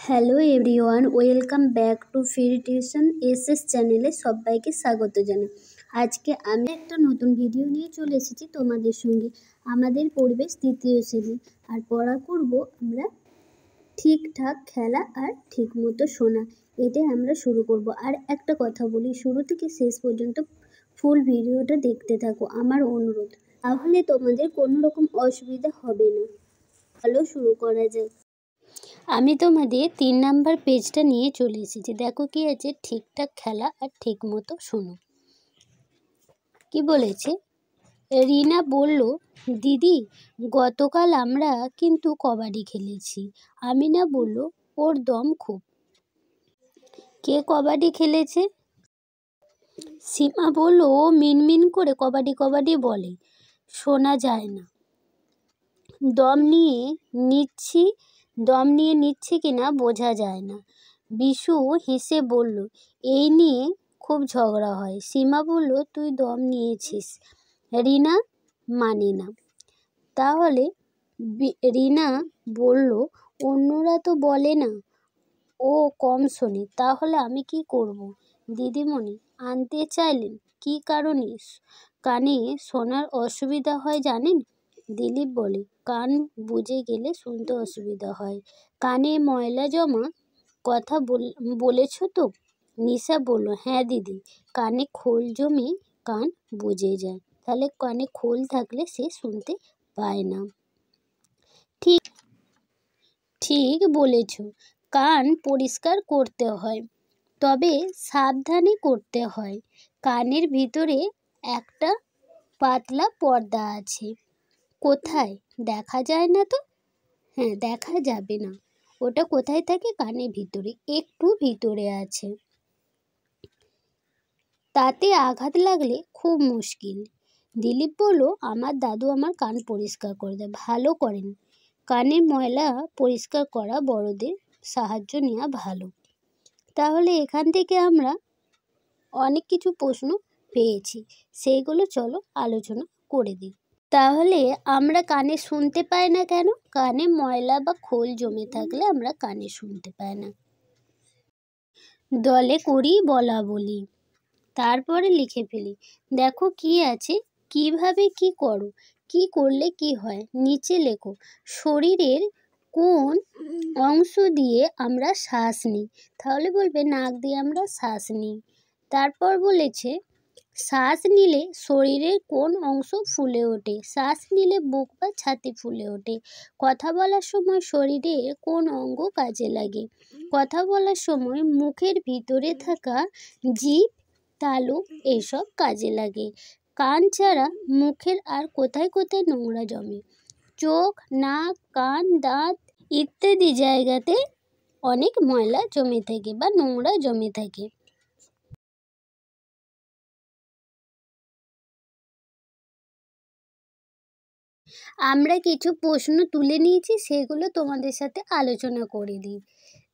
Hello everyone, welcome back to free tuition SS চ্যানেলে সবাইকে স্বাগত জানাই। আজকে আমি একটা নতুন ভিডিও নিয়ে চলে এসেছি তোমাদের সঙ্গে। আমাদের পরিবেশ তৃতীয় শ্রেণী, আর পড়া করব আমরা ঠিকঠাক খেলা আর ঠিক মতো শোনা। এটাই আমরা শুরু করব। আর একটা কথা বলি, শুরু থেকে শেষ পর্যন্ত ফুল ভিডিওটা দেখতে থাকো, আমার অনুরোধ, তাহলে তোমাদের কোনো রকম অসুবিধা হবে না। চলো শুরু করা যাক। আমি তোমাদের 3 নাম্বার পেজটা নিয়ে চলে এসেছি। দেখো কি আছে, ঠিকঠাক খেলা আর ঠিক মতো শোনো। কি বলেছে? রিনা বলল, দিদি গতকাল আমরা কিন্তু কবাডি খেলেছি। আমিনা বলল, ওর দম খুব। কে কবাডি খেলেছে? সীমা বলল, ও মিনমিন করে কবাডি কবাডি বলে, শোনা যায় না। দম নিয়ে নিচ্ছি কিনা বোঝা যায় না। বিশু হেসে বলল, এই নিয়ে খুব ঝগড়া হয়। সীমা বলল, তুই দম নিয়েছিস। রিনা মানে না। তাহলে রিনা বলল, অন্যরা তো বলে না, ও কম শোনে, তাহলে আমি কি করব? দিদিমণি আনতে চাইলেন। কি কারণে কানে শোনার অসুবিধা হয় জানেন? দিলীপ বলে, কান বুজে গেলে শুনতে অসুবিধা হয়। কানে ময়লা জমা কথা বলেছ তো? নিশা বলল, হ্যাঁ দিদি, কানে খোল জমে কান বুজে যায়। তাহলে কানে খোল থাকলে সে শুনতে পায় না। ঠিক বলেছ, কান পরিষ্কার করতে হয়, তবে সাবধানে করতে হয়। কানের ভিতরে একটা পাতলা পর্দা আছে। কোথায়? দেখা যায় না তো? হ্যাঁ, দেখা যাবে না। ওটা কোথায় থাকে? কানের ভিতরে, একটু ভিতরে আছে। তাতে আঘাত লাগলে খুব মুশকিল। দিলীপ বলল, আমার দাদু আমার কান পরিষ্কার করে দেয়, ভালো করেন। কানের ময়লা পরিষ্কার করা বড়দের সাহায্য নেওয়া ভালো। তাহলে এখান থেকে আমরা অনেক কিছু প্রশ্ন পেয়েছি, সেইগুলো চলো আলোচনা করে দিই। তাহলে আমরা কানে শুনতে পাই না কেন? কানে ময়লা বা খোল জমে থাকলে আমরা কানে শুনতে পাই না। দলে করি বলা বলি, তারপরে লিখে ফেলি। দেখো কি আছে, কিভাবে কি করো, কি করলে কি হয়, নিচে লেখো। শরীরের কোন অংশ দিয়ে আমরা শ্বাস নিই? তাহলে বলবে নাক দিয়ে আমরা শ্বাস নিই। তারপর বলেছে, শ্বাস নিলে শরীরের কোন অংশ ফুলে ওঠে? শ্বাস নিলে বুক বা ছাতি ফুলে ওঠে। কথা বলার সময় শরীরের কোন অঙ্গ কাজে লাগে? কথা বলার সময় মুখের ভিতরে থাকা জিভ, তালু এসব কাজে লাগে। কান ছাড়া মুখের আর কোথায় কোথায় নোংরা জমে? চোখ, নাক, কান, দাঁত ইত্যাদি জায়গাতে অনেক ময়লা জমে থাকে বা নোংরা জমে থাকে। আমরা কিছু প্রশ্ন তুলে নিয়েছি, সেগুলো তোমাদের সাথে আলোচনা করে দিই।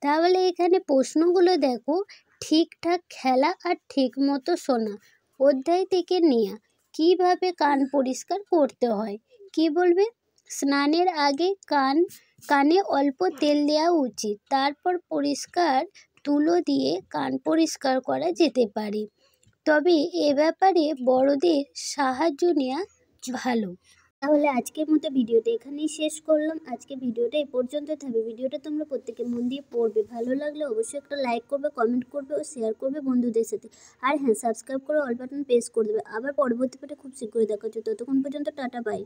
তাহলে এখানে প্রশ্নগুলো দেখো। ঠিকঠাক খেলা আর ঠিক মতো শোনা অধ্যায় থেকে নেয়া। কিভাবে কান পরিষ্কার করতে হয়? কি বলবে? স্নানের আগে কানে অল্প তেল দেওয়া উচিত। তারপর পরিষ্কার তুলো দিয়ে কান পরিষ্কার করা যেতে পারে, তবে এ ব্যাপারে বড়দের সাহায্য নেওয়া ভালো। তাহলে আজকের মতো ভিডিওটা এখানেই শেষ করলাম। আজকে ভিডিওটা এই পর্যন্ত থাকবে। ভিডিওটা তোমরা প্রত্যেকে মন দিয়ে পড়বে। ভালো লাগলে অবশ্যই একটা লাইক করবে, কমেন্ট করবে ও শেয়ার করবে বন্ধুদের সাথে। আর হ্যাঁ, সাবস্ক্রাইব করে অল বাটন প্রেস করে দেবে। আবার পরবর্তী পার্টে খুব শীঘ্রই দেখা হচ্ছে। ততক্ষণ পর্যন্ত টাটা, বাই।